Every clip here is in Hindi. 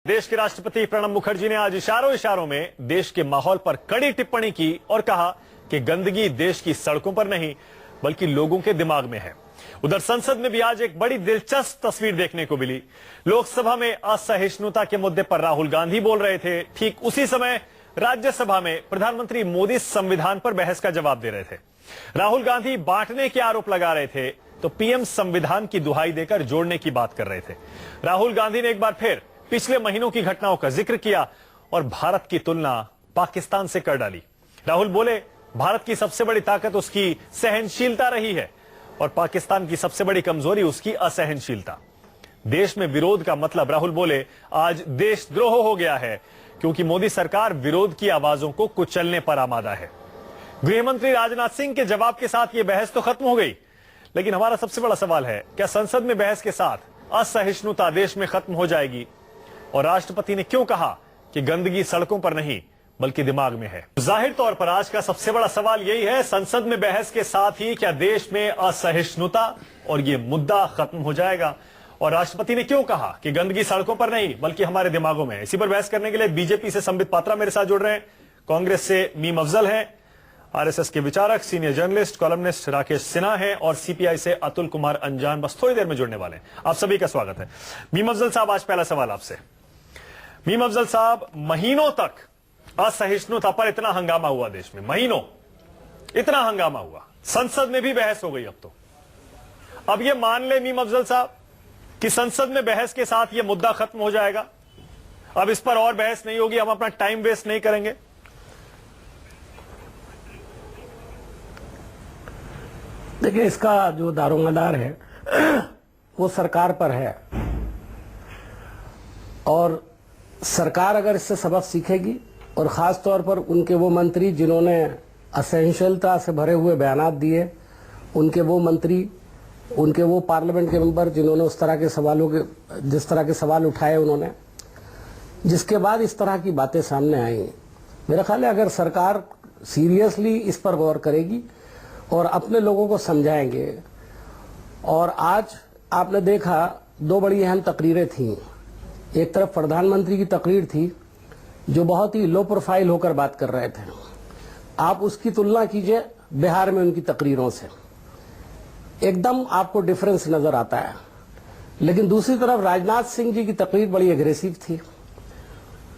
देश के राष्ट्रपति प्रणब मुखर्जी ने आज इशारों में देश के माहौल पर कड़ी टिप्पणी की और कहा कि गंदगी देश की सड़कों पर नहीं बल्कि लोगों के दिमाग में है। उधर संसद में भी आज एक बड़ी दिलचस्प तस्वीर देखने को मिली। लोकसभा में असहिष्णुता के मुद्दे पर राहुल गांधी बोल रहे थे। ठीक उसी समय राज्यसभा में प्रधानमंत्री मोदी संविधान पर बहस का जवाब दे रहे थे। राहुल गांधी बांटने के आरोप लगा रहे थे तो पीएम संविधान की दुहाई देकर जोड़ने की बात कर रहे थे। राहुल गांधी ने एक बार फिर पिछले महीनों की घटनाओं का जिक्र किया और भारत की तुलना पाकिस्तान से कर डाली। राहुल बोले, भारत की सबसे बड़ी ताकत उसकी सहनशीलता रही है और पाकिस्तान की सबसे बड़ी कमजोरी उसकी असहनशीलता। देश में विरोध का मतलब, राहुल बोले, आज देशद्रोह हो गया है क्योंकि मोदी सरकार विरोध की आवाजों को कुचलने पर आमादा है। गृहमंत्री राजनाथ सिंह के जवाब के साथ यह बहस तो खत्म हो गई, लेकिन हमारा सबसे बड़ा सवाल है, क्या संसद में बहस के साथ असहिष्णुता देश में खत्म हो जाएगी? और राष्ट्रपति ने क्यों कहा कि गंदगी सड़कों पर नहीं बल्कि दिमाग में है? जाहिर तौर पर आज का सबसे बड़ा सवाल यही है, संसद में बहस के साथ ही क्या देश में असहिष्णुता और ये मुद्दा खत्म हो जाएगा? और राष्ट्रपति ने क्यों कहा कि गंदगी सड़कों पर नहीं बल्कि हमारे दिमागों में है? इसी पर बहस करने के लिए बीजेपी से संबित पात्रा मेरे साथ जुड़ रहे हैं, कांग्रेस से मीम अफजल हैं, आरएसएस के विचारक senior journalist columnist Rakesh Sinha हैं और सीपीआई से अतुल कुमार अंजान बस थोड़ी देर में जुड़ने वाले हैं। आप सभी का स्वागत है। मीम अफजल साहब, आज पहला सवाल आपसे। मीम अफजल साहब, महीनों तक असहिष्णुता पर इतना हंगामा हुआ देश में, महीनों इतना हंगामा हुआ, संसद में भी बहस हो गई। अब ये मान ले मीम अफजल साहब कि संसद में बहस के साथ ये मुद्दा खत्म हो जाएगा, अब इस पर और बहस नहीं होगी, हम अपना टाइम वेस्ट नहीं करेंगे। देखिए, इसका जो दारोमदार है वो सरकार पर है और सरकार अगर इससे सबक सीखेगी और खास तौर पर उनके वो मंत्री जिन्होंने असहनशीलता से भरे हुए बयानात दिए, उनके वो मंत्री, उनके वो पार्लियामेंट के मेंबर जिन्होंने उस तरह के सवालों के जिस तरह के सवाल उठाए उन्होंने, जिसके बाद इस तरह की बातें सामने आई, मेरा ख्याल है अगर सरकार सीरियसली इस पर गौर करेगी और अपने लोगों को समझाएंगे। और आज आपने देखा दो बड़ी अहम तकरीरें थीं। एक तरफ प्रधानमंत्री की तकरीर थी जो बहुत ही लो प्रोफाइल होकर बात कर रहे थे, आप उसकी तुलना कीजिए बिहार में उनकी तकरीरों से, एकदम आपको डिफरेंस नजर आता है। लेकिन दूसरी तरफ राजनाथ सिंह जी की तकरीर बड़ी एग्रेसिव थी,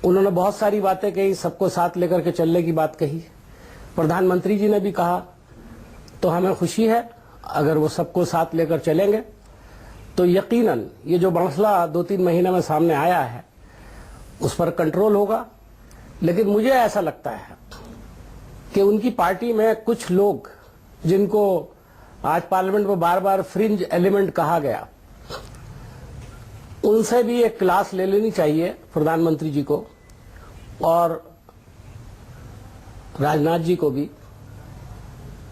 उन्होंने बहुत सारी बातें कही, सबको साथ लेकर के चलने की बात कही। प्रधानमंत्री जी ने भी कहा, तो हमें खुशी है अगर वो सबको साथ लेकर चलेंगे तो यकीनन ये जो मसला 2-3 महीने में सामने आया है उस पर कंट्रोल होगा। लेकिन मुझे ऐसा लगता है कि उनकी पार्टी में कुछ लोग जिनको आज पार्लियामेंट में बार बार फ्रिंज एलिमेंट कहा गया, उनसे भी एक क्लास ले लेनी चाहिए प्रधानमंत्री जी को और राजनाथ जी को भी।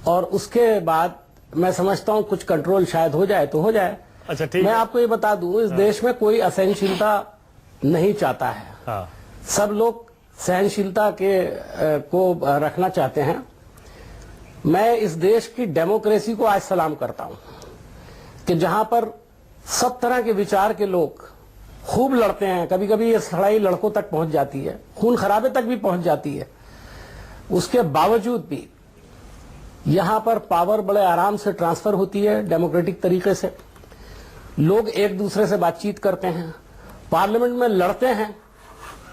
और उसके बाद मैं समझता हूं कुछ कंट्रोल शायद हो जाए तो हो जाए। अच्छा, ठीक। मैं आपको ये बता दूं, इस देश में कोई असहनशीलता नहीं चाहता है। हाँ। सब लोग सहनशीलता को रखना चाहते हैं। मैं इस देश की डेमोक्रेसी को आज सलाम करता हूं कि जहां पर सब तरह के विचार के लोग खूब लड़ते हैं, कभी कभी ये लड़ाई लड़कों तक पहुंच जाती है, खून खराबे तक भी पहुंच जाती है, उसके बावजूद भी यहां पर पावर बड़े आराम से ट्रांसफर होती है, डेमोक्रेटिक तरीके से लोग एक दूसरे से बातचीत करते हैं, पार्लियामेंट में लड़ते हैं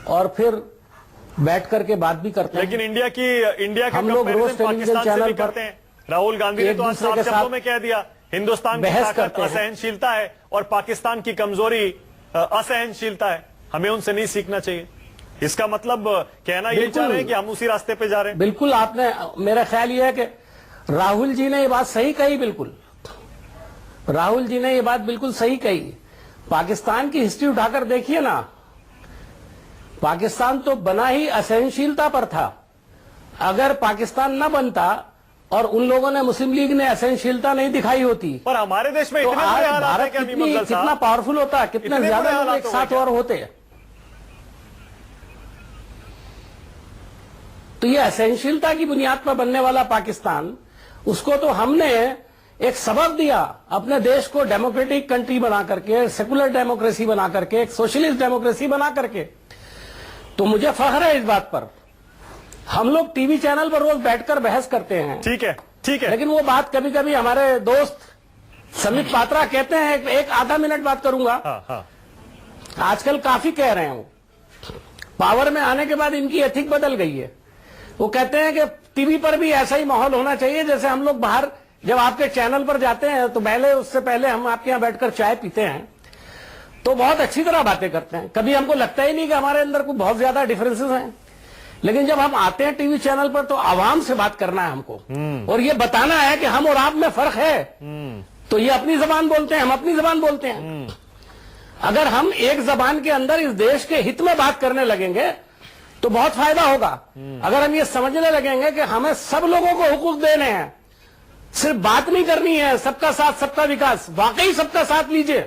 और फिर बैठ करके बात भी करते हैं। लेकिन इंडिया के हम लोग रोज टेलीविजन चैनल करते हैं। राहुल गांधी ने तो आज साफ शब्दों में कह दिया, हिंदुस्तान की ताकत असहनशीलता है और पाकिस्तान की कमजोरी असहनशीलता है, हमें उनसे नहीं सीखना चाहिए। इसका मतलब कहना ये चाह रहे हैं कि हम उसी रास्ते पे जा रहे हैं। बिल्कुल, आपने, मेरा ख्याल यह है कि राहुल जी ने ये बात सही कही, बिल्कुल राहुल जी ने ये बात बिल्कुल सही कही। पाकिस्तान की हिस्ट्री उठाकर देखिए ना, पाकिस्तान तो बना ही असहनशीलता पर था। अगर पाकिस्तान न बनता और उन लोगों ने, मुस्लिम लीग ने असहनशीलता नहीं दिखाई होती, पर हमारे देश में तो इतने आज बुरे हालात भारत हैं क्या? कितना पावरफुल होता, कितने ज्यादा लोग एक साथ और होते। तो ये असहनशीलता की बुनियाद पर बनने वाला पाकिस्तान, उसको तो हमने एक सबक दिया अपने देश को डेमोक्रेटिक कंट्री बना करके, सेकुलर डेमोक्रेसी बना करके, एक सोशलिस्ट डेमोक्रेसी बना करके, तो मुझे फख्र है इस बात पर। हम लोग टीवी चैनल पर रोज बैठकर बहस करते हैं, ठीक है, ठीक है, लेकिन वो बात कभी कभी हमारे दोस्त संबित पात्रा कहते हैं, एक आधा मिनट बात करूंगा। हाँ। आजकल काफी कह रहे हैं वो, पावर में आने के बाद इनकी एथिक बदल गई है। वो कहते हैं कि टीवी पर भी ऐसा ही माहौल होना चाहिए जैसे हम लोग बाहर जब आपके चैनल पर जाते हैं तो उससे पहले हम आपके यहाँ बैठकर चाय पीते हैं तो बहुत अच्छी तरह बातें करते हैं, कभी हमको लगता ही नहीं कि हमारे अंदर कोई बहुत ज्यादा डिफरेंसेस हैं। लेकिन जब हम आते हैं टीवी चैनल पर तो आवाम से बात करना है हमको, और ये बताना है कि हम और आप में फर्क है। तो ये अपनी जबान बोलते हैं, हम अपनी जबान बोलते हैं। अगर हम एक जबान के अंदर इस देश के हित में बात करने लगेंगे तो बहुत फायदा होगा। अगर हम ये समझने लगेंगे कि हमें सब लोगों को हुकूक देने हैं, सिर्फ बात नहीं करनी है सबका साथ सबका विकास, वाकई सबका साथ लीजिए,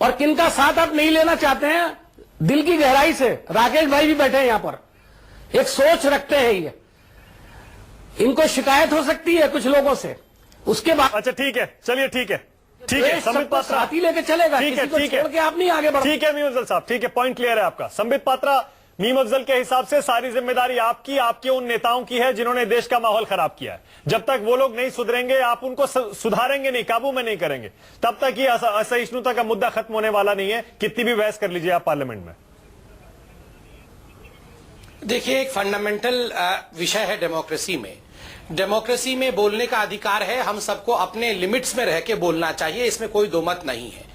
और किनका साथ आप नहीं लेना चाहते हैं दिल की गहराई से, राकेश भाई भी बैठे हैं यहां पर, एक सोच रखते हैं ये, इनको शिकायत हो सकती है कुछ लोगों से, उसके बाद अच्छा ठीक है, चलिए ठीक है, ठीक है, संबित पात्रा साथी लेके चलेगा, ठीक है, किसी को ठीक है, छोड़ के आप नहीं आगे बढ़ो। ठीक है मीम अफजल साहब, ठीक है, पॉइंट क्लियर है आपका। संबित पात्रा, मीम अफजल के हिसाब से सारी जिम्मेदारी आपकी, आपके उन नेताओं की है जिन्होंने देश का माहौल खराब किया है। जब तक वो लोग नहीं सुधरेंगे, आप उनको सुधारेंगे नहीं, काबू में नहीं करेंगे, तब तक ये असहिष्णुता का मुद्दा खत्म होने वाला नहीं है, कितनी भी बहस कर लीजिए आप पार्लियामेंट में। देखिए, एक फंडामेंटल विषय है डेमोक्रेसी में बोलने का अधिकार है, हम सबको अपने लिमिट्स में रह के बोलना चाहिए, इसमें कोई दो मत नहीं है।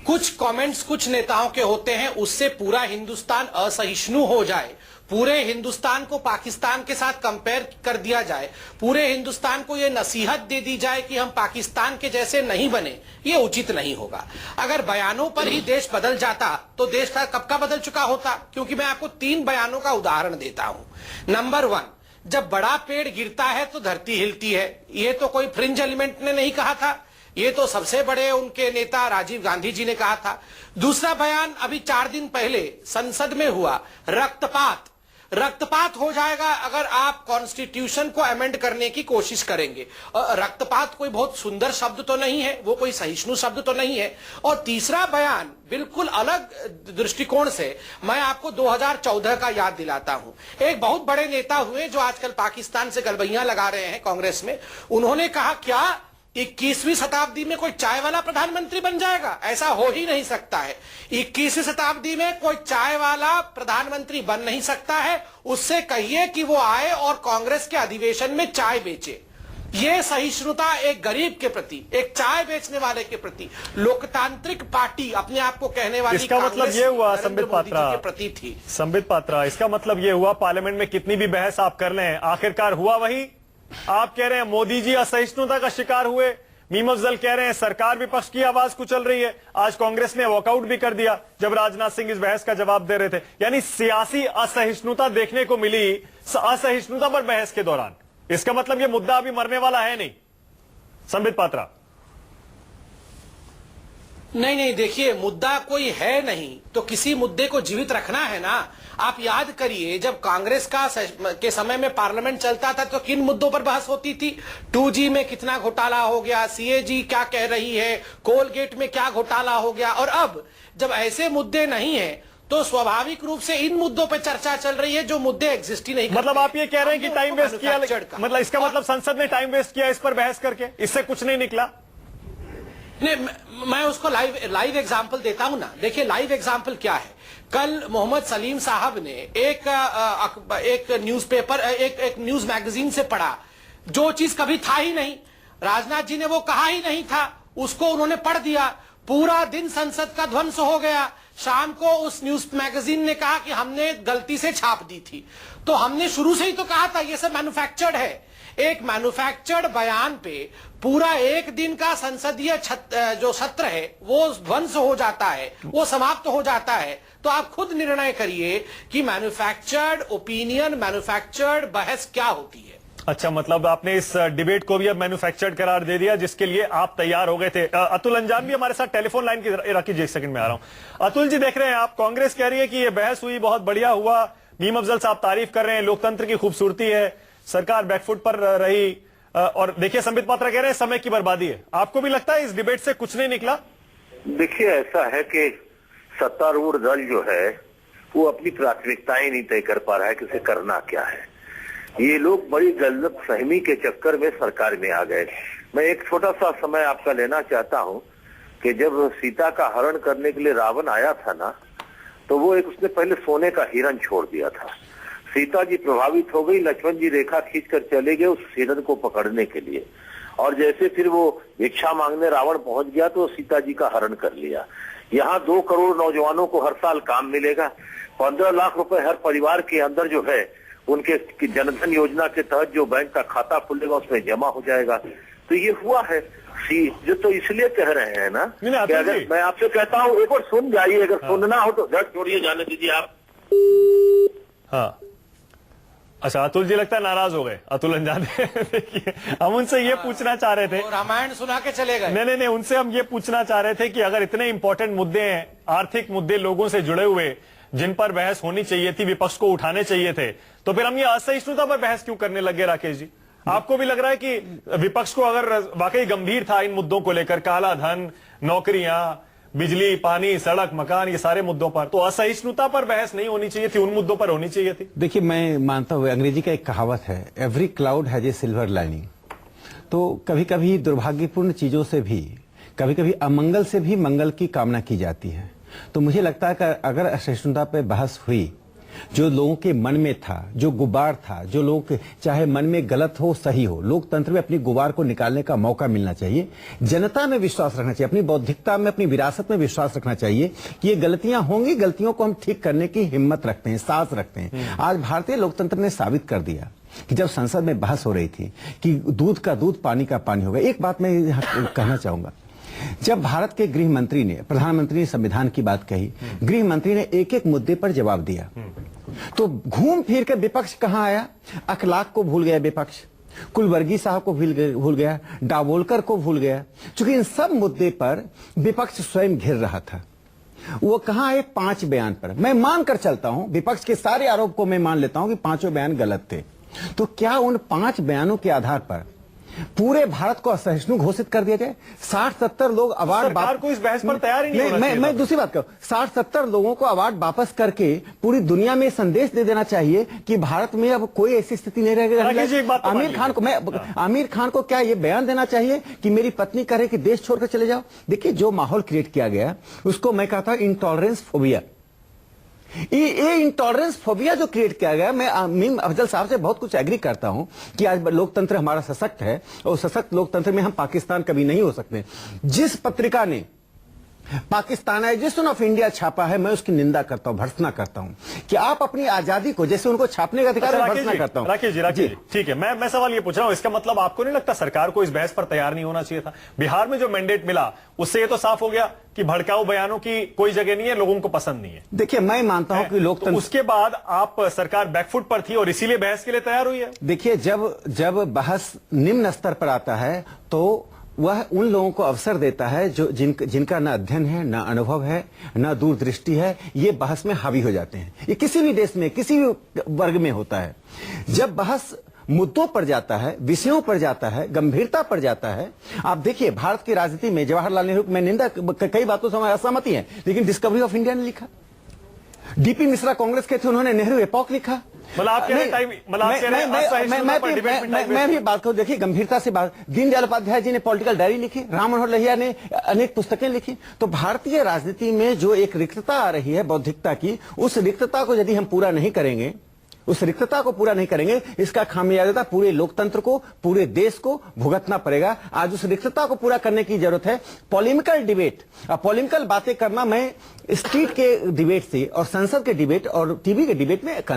कुछ कमेंट्स कुछ नेताओं के होते हैं, उससे पूरा हिंदुस्तान असहिष्णु हो जाए, पूरे हिंदुस्तान को पाकिस्तान के साथ कंपेयर कर दिया जाए, पूरे हिंदुस्तान को यह नसीहत दे दी जाए कि हम पाकिस्तान के जैसे नहीं बने, ये उचित नहीं होगा। अगर बयानों पर ही देश बदल जाता तो देश का कब का बदल चुका होता, क्योंकि मैं आपको 3 बयानों का उदाहरण देता हूं। नंबर 1, जब बड़ा पेड़ गिरता है तो धरती हिलती है, ये तो कोई फ्रिंज एलिमेंट ने नहीं कहा था, ये तो सबसे बड़े उनके नेता राजीव गांधी जी ने कहा था। दूसरा बयान अभी 4 दिन पहले संसद में हुआ, रक्तपात हो जाएगा अगर आप कॉन्स्टिट्यूशन को अमेंड करने की कोशिश करेंगे। रक्तपात कोई बहुत सुंदर शब्द तो नहीं है, वो कोई सहिष्णु शब्द तो नहीं है। और तीसरा बयान बिल्कुल अलग दृष्टिकोण से मैं आपको 2014 का याद दिलाता हूं। एक बहुत बड़े नेता हुए जो आजकल पाकिस्तान से गलबैयां लगा रहे हैं कांग्रेस में, उन्होंने कहा क्या 21वीं शताब्दी में कोई चाय वाला प्रधानमंत्री बन जाएगा? ऐसा हो ही नहीं सकता है। 21वीं शताब्दी में कोई चाय वाला प्रधानमंत्री बन नहीं सकता है। उससे कहिए कि वो आए और कांग्रेस के अधिवेशन में चाय बेचे। ये सहिष्णुता एक गरीब के प्रति, एक चाय बेचने वाले के प्रति, लोकतांत्रिक पार्टी अपने आप को कहने वाली इसका मतलब ये हुआ संबित पात्रा के प्रति थी। संबित पात्रा, इसका मतलब ये हुआ पार्लियामेंट में कितनी भी बहस आप कर लें, आखिरकार हुआ वही। आप कह रहे हैं मोदी जी असहिष्णुता का शिकार हुए, मीम अफजल कह रहे हैं सरकार विपक्ष की आवाज कुचल रही है। आज कांग्रेस ने वॉकआउट भी कर दिया जब राजनाथ सिंह इस बहस का जवाब दे रहे थे। यानी सियासी असहिष्णुता देखने को मिली असहिष्णुता पर बहस के दौरान। इसका मतलब ये मुद्दा अभी मरने वाला है नहीं, संबित पात्रा। नहीं, देखिए, मुद्दा कोई है नहीं तो किसी मुद्दे को जीवित रखना है ना। आप याद करिए, जब कांग्रेस के समय में पार्लियामेंट चलता था तो किन मुद्दों पर बहस होती थी? 2G में कितना घोटाला हो गया, CAG क्या कह रही है, कोलगेट में क्या घोटाला हो गया। और अब जब ऐसे मुद्दे नहीं है तो स्वाभाविक रूप से इन मुद्दों पर चर्चा चल रही है जो मुद्दे एग्जिस्ट ही नहीं करते। मतलब आप ये कह रहे हैं कि टाइम वेस्ट किया, मतलब इसका मतलब संसद ने टाइम वेस्ट किया इस पर बहस करके, इससे कुछ नहीं निकला। नहीं, मैं उसको लाइव एग्जाम्पल देता हूं ना। देखिए, लाइव एग्जाम्पल क्या है। कल मोहम्मद सलीम साहब ने एक न्यूज़पेपर, एक न्यूज मैगजीन से पढ़ा जो चीज कभी था ही नहीं, राजनाथ जी ने वो कहा ही नहीं था, उसको उन्होंने पढ़ दिया। पूरा दिन संसद का ध्वंस हो गया। शाम को उस न्यूज मैगजीन ने कहा कि हमने गलती से छाप दी थी। तो हमने शुरू से ही तो कहा था ये सब मैन्युफैक्चर्ड है। एक मैन्युफैक्चर्ड बयान पे पूरा एक दिन का संसदीय जो सत्र है वो ध्वंस हो जाता है, वो समाप्त हो जाता है। तो आप खुद निर्णय करिए कि मैन्युफैक्चर्ड ओपिनियन, मैन्युफैक्चर्ड बहस क्या होती है। अच्छा, मतलब आपने इस डिबेट को भी अब मैन्युफैक्चर्ड करार दे दिया जिसके लिए आप तैयार हो गए थे। अतुल अंजान भी हमारे साथ टेलीफोन लाइन की रखिए, एक सेकंड में आ रहा हूं। अतुल जी, देख रहे हैं आप, कांग्रेस कह रही है कि यह बहस हुई, बहुत बढ़िया हुआ। मीम अफजल साहब तारीफ कर रहे हैं, लोकतंत्र की खूबसूरती है, सरकार बैकफुट पर रही, और देखिए संबित पात्रा कह रहे हैं समय की बर्बादी है। आपको भी लगता है इस डिबेट से कुछ नहीं निकला? देखिए, ऐसा है कि सत्तारूढ़ दल जो है वो अपनी प्राथमिकताएं नहीं तय कर पा रहा है कि उसे करना क्या है। ये लोग बड़ी गलत फहमी के चक्कर में सरकार में आ गए। मैं एक छोटा सा समय आपका लेना चाहता हूं कि जब सीता का हरण करने के लिए रावण आया था ना, तो वो एक उसने पहले सोने का हिरण छोड़ दिया था। सीता जी प्रभावित हो गई, लक्ष्मण जी रेखा खींचकर चले गए उस हिरण को पकड़ने के लिए, और जैसे फिर वो भिक्षा मांगने रावण पहुंच गया तो सीता जी का हरण कर लिया। यहाँ 2 करोड़ नौजवानों को हर साल काम मिलेगा, 15 लाख रुपए हर परिवार के अंदर जो है उनके जनधन योजना के तहत जो बैंक का खाता खुलेगा उसमें जमा हो जाएगा। तो ये हुआ है जो, तो इसलिए कह रहे हैं ना कि अगर मैं आपसे कहता हूँ एक बार सुन जाइए, अगर सुनना हो तो दर्द छोड़िए, जाने दीजिए आप। हाँ, अच्छा, अतुल जी लगता है नाराज हो गए। अतुल अंजाने देखिए, हम उनसे ये पूछना चाह रहे थे, रामायण सुना के चले गए। नहीं, उनसे हम ये पूछना चाह रहे थे कि अगर इतने इंपॉर्टेंट मुद्दे हैं, आर्थिक मुद्दे लोगों से जुड़े हुए, जिन पर बहस होनी चाहिए थी, विपक्ष को उठाने चाहिए थे, तो फिर हम ये असहिष्णुता पर बहस क्यों करने लगे? राकेश जी, आपको भी लग रहा है कि विपक्ष को अगर वाकई गंभीर था इन मुद्दों को लेकर, काला धन, नौकरियां, बिजली, पानी, सड़क, मकान, ये सारे मुद्दों पर, तो असहिष्णुता पर बहस नहीं होनी चाहिए थी, उन मुद्दों पर होनी चाहिए थी? देखिए, मैं मानता हूं, अंग्रेजी का एक कहावत है, every cloud has a silver lining. तो कभी कभी दुर्भाग्यपूर्ण चीजों से भी, कभी कभी अमंगल से भी मंगल की कामना की जाती है। तो मुझे लगता है कि अगर असहिष्णुता पर बहस हुई, जो लोगों के मन में था, जो गुबार था, जो लोग चाहे मन में गलत हो सही हो, लोकतंत्र में अपनी गुबार को निकालने का मौका मिलना चाहिए। जनता में विश्वास रखना चाहिए, अपनी बौद्धिकता में, अपनी विरासत में विश्वास रखना चाहिए कि ये गलतियां होंगी, गलतियों को हम ठीक करने की हिम्मत रखते हैं, साहस रखते हैं। आज भारतीय लोकतंत्र ने साबित कर दिया कि जब संसद में बहस हो रही थी कि दूध का दूध, पानी का पानी होगा। एक बात मैं यहाँ कहना चाहूंगा, जब भारत के गृह मंत्री ने, प्रधानमंत्री ने संविधान की बात कही, गृह मंत्री ने एक एक मुद्दे पर जवाब दिया, तो घूम फिर के विपक्ष कहां आया? अखलाक को भूल गया विपक्ष, कुलवर्गी साहब को भूल गया, डावोलकर को भूल गया। क्योंकि इन सब मुद्दे पर विपक्ष स्वयं घिर रहा था। वो कहां आए? 5 बयान पर। मैं मानकर चलता हूं, विपक्ष के सारे आरोप को मैं मान लेता हूं कि 5 बयान गलत थे। तो क्या उन 5 बयानों के आधार पर पूरे भारत को असहिष्णु घोषित कर दिया जाए? 60-70 लोग अवार्ड, सरकार को इस बहस पर तैयार ही नहीं होना चाहिए। मैं दूसरी बात कहूं, 60-70 लोगों को अवार्ड वापस करके पूरी दुनिया में संदेश दे देना चाहिए कि भारत में अब कोई ऐसी स्थिति नहीं रहेगी। आमिर खान को क्या ये बयान देना चाहिए कि मेरी पत्नी करे कि देश छोड़कर चले जाओ? देखिए, जो माहौल क्रिएट किया गया उसको मैं कहता हूं इंटॉलरेंस फोबिया। ये इंटॉलरेंस फोबिया जो क्रिएट किया गया, मैं मीम अफजल साहब से बहुत कुछ एग्री करता हूं कि आज लोकतंत्र हमारा सशक्त है, और सशक्त लोकतंत्र में हम पाकिस्तान कभी नहीं हो सकते। जिस पत्रिका ने पाकिस्तानाइजेशन ऑफ इंडिया छापा है, मैं उसकी निंदा करता हूं, भर्त्सना करता हूं कि आप अपनी आजादी को, जैसे उनको छापने का अधिकार है, भर्त्सना करता हूं। राकेश जी, ठीक है, मैं सवाल ये पूछ रहा हूं, इसका मतलब आपको नहीं लगता सरकार को इस बहस पर तैयार नहीं होना चाहिए था? बिहार में जो मैंडेट मिला उससे ये तो साफ हो गया कि भड़काऊ बयानों की कोई जगह नहीं है, लोगों को पसंद नहीं है। देखिए, मैं मानता हूं कि लोकतंत्र, तो उसके बाद आप सरकार बैकफुट पर थी और इसीलिए बहस के लिए तैयार हुई है। देखिए, जब बहस निम्न स्तर पर आता है तो वह उन लोगों को अवसर देता है जो जिनका ना अध्ययन है, ना अनुभव है, ना दूरदृष्टि है, ये बहस में हावी हो जाते हैं। ये किसी भी देश में, किसी भी वर्ग में होता है। जब बहस मुद्दों पर जाता है, विषयों पर जाता है, गंभीरता पर जाता है। आप देखिए, भारत की राजनीति में जवाहरलाल नेहरू, मैं निंदा, कई बातों से असहमति है, लेकिन डिस्कवरी ऑफ इंडिया ने लिखा। डीपी मिश्रा कांग्रेस के थे, उन्होंने नेहरू एपॉक लिखा। मैं भी बात करूं, देखिए गंभीरता से बात, दीनदयाल उपाध्याय जी ने पॉलिटिकल डायरी लिखी, राम मनोहर लोहिया ने अनेक पुस्तकें लिखी। तो भारतीय राजनीति में जो एक रिक्तता आ रही है बौद्धिकता की, उस रिक्तता को यदि हम पूरा नहीं करेंगे, इसका खामियाजा पूरे लोकतंत्र को, पूरे देश को भुगतना पड़ेगा। आज उस रिक्तता को पूरा करने की जरूरत है। पॉलिमिकल डिबेट, पॉलिमिकल बातें करना, मैं स्ट्रीट के डिबेट से और संसद के डिबेट और टीवी के डिबेट में एक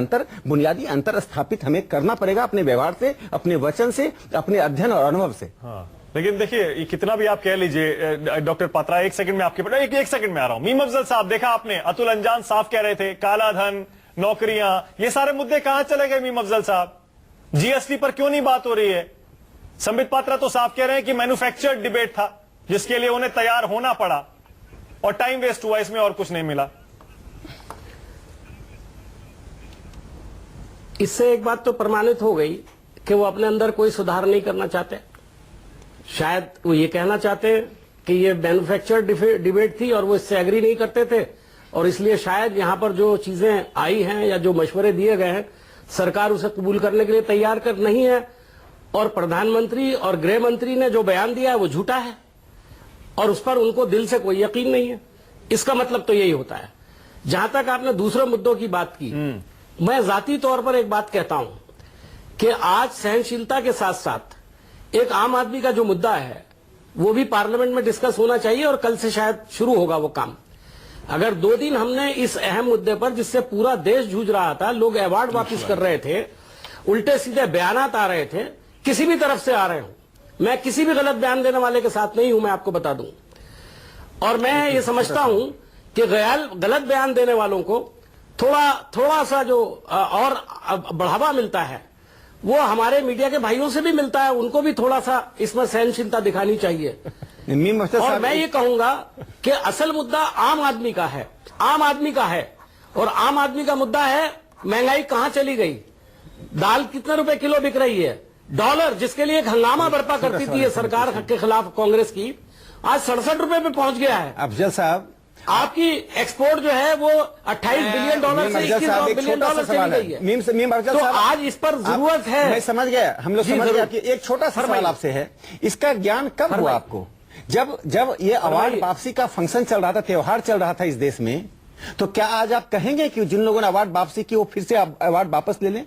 बुनियादी अंतर स्थापित हमें करना पड़ेगा, अपने व्यवहार से, अपने वचन से, अपने अध्ययन और अनुभव से। हाँ, लेकिन देखिए, कितना भी आप कह लीजिए, डॉक्टर पात्रा, एक सेकंड में आपके एक सेकंड में आ रहा हूं। मीम अफजल साहब, देखा आपने, अतुल अंजान साफ कह रहे थे, काला धन, नौकरियां, ये सारे मुद्दे कहां चले गए? मीम अफजल साहब, जीएसटी पर क्यों नहीं बात हो रही है? संबित पात्रा तो साफ कह रहे हैं कि मैन्युफैक्चर्ड डिबेट था, जिसके लिए उन्हें तैयार होना पड़ा और टाइम वेस्ट हुआ, इसमें और कुछ नहीं मिला। इससे एक बात तो प्रमाणित हो गई कि वो अपने अंदर कोई सुधार नहीं करना चाहते। शायद वो ये कहना चाहते कि ये मैन्युफैक्चर्ड डिबेट थी और वो इससे एग्री नहीं करते थे, और इसलिए शायद यहां पर जो चीजें आई हैं या जो मशवरे दिए गए हैं सरकार उसे कबूल करने के लिए तैयार कर नहीं है, और प्रधानमंत्री और गृह मंत्री ने जो बयान दिया है वो झूठा है और उस पर उनको दिल से कोई यकीन नहीं है। इसका मतलब तो यही होता है। जहां तक आपने दूसरे मुद्दों की बात की, मैं जाती तौर पर एक बात कहता हूं कि आज सहनशीलता के साथ साथ एक आम आदमी का जो मुद्दा है वो भी पार्लियामेंट में डिस्कस होना चाहिए, और कल से शायद शुरू होगा वो काम। अगर 2 दिन हमने इस अहम मुद्दे पर, जिससे पूरा देश जूझ रहा था, लोग अवार्ड वापस कर रहे थे, उल्टे सीधे बयानात आ रहे थे, किसी भी तरफ से आ रहे हो, मैं किसी भी गलत बयान देने वाले के साथ नहीं हूं, मैं आपको बता दूं, और मैं ये समझता हूं कि गलत बयान देने वालों को थोड़ा सा जो और बढ़ावा मिलता है वो हमारे मीडिया के भाइयों से भी मिलता है, उनको भी थोड़ा सा इसमें सहनशीलता दिखानी चाहिए। और मैं ये कहूंगा कि असल मुद्दा आम आदमी का है, आम आदमी का है, और आम आदमी का मुद्दा है महंगाई कहां चली गई, दाल कितने रुपए किलो बिक रही है, डॉलर जिसके लिए एक हंगामा बर्पा करती थी ये सरकार के खिलाफ कांग्रेस की, आज 67 रुपए पे पहुंच गया है। अफजल साहब, आपकी एक्सपोर्ट जो है वो 28 बिलियन डॉलर से 21 बिलियन डॉलर चली गई है। तो आज इस पर जरूरत है। मैं समझ गया, हम लोग समझ गया कि एक छोटा सा सवाल आपसे है, इसका ज्ञान कब हुआ आपको? जब ये अवार्ड वापसी का फंक्शन चल रहा था, त्योहार चल रहा था इस देश में, तो क्या आज आप कहेंगे कि जिन लोगों ने अवार्ड वापसी की वो फिर से अवार्ड वापस ले लें?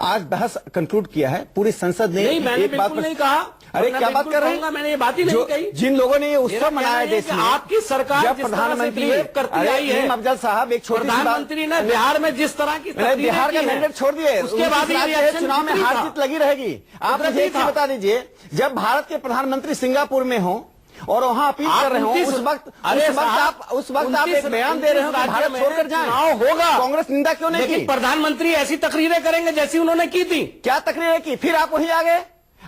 आज बहस कंक्लूड किया है पूरी संसद ने, मैंने एक बात नहीं कहा। अरे क्या बात कर रहे हैं? मैंने ये बात ही नहीं कही। जिन लोगों ने ये उत्सव मनाया देश में, आपकी सरकार जब प्रधानमंत्री करती आई है, अफजल साहब एक छोटी प्रधानमंत्री ने बिहार में जिस तरह की बिहार का मैंडेट छोड़ दिए, उसके बाद चुनाव में हार जीत लगी रहेगी। आप मुझे एक चीज बता दीजिए, जब भारत के प्रधानमंत्री सिंगापुर में हो और वहां अपील कर रहे हो, उस वक्त आप एक बयान दे रहे हो कि भारत छोड़कर जाएं, होगा, कांग्रेस निंदा क्यों नहीं की? प्रधानमंत्री ऐसी तकरीरें करेंगे जैसी उन्होंने की थी। क्या तकरीरें की? फिर आप वहीं आ गए।